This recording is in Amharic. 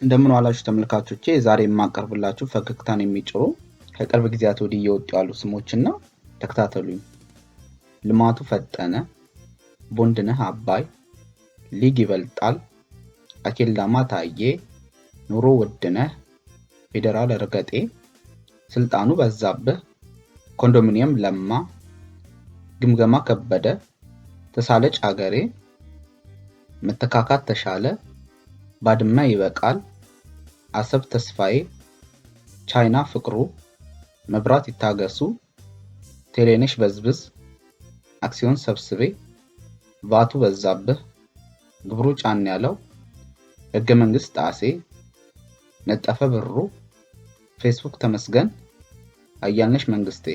እንደምን ዋላችሁ ተመልካቾቼ። ዛሬ የማቀርብላችሁ ፈገግታን የሚጭሩ ከቅርብ ጊዜያት ወዲህ እየወጡ ያሉ ስሞችና ተከታተሉኝ። ልማቱ ፈጠነ፣ ቦንድነህ አባይ፣ ሊግ ይበልጣል፣ አኬልዳማ ታዬ፣ ኑሮ ውድነህ፣ ፌዴራል እርገጤ፣ ስልጣኑ በዛብህ፣ ኮንዶሚኒየም ለማ፣ ግምገማ ከበደ፣ ተሳለጭ አገሬ፣ መተካካት ተሻለ፣ ባድመ ይበቃል፣ አሰብ ተስፋዬ፣ ቻይና ፍቅሩ፣ መብራት ይታገሱ፣ ቴሌነሽ በዝብዝ፣ አክሲዮን ሰብስቤ፣ ቫቱ በዛብህ፣ ግብሩ ጫን ያለው፣ ህገ መንግስት ጣሴ፣ ነጠፈ ብሩ፣ ፌስቡክ ተመስገን፣ አያልነሽ መንግስቴ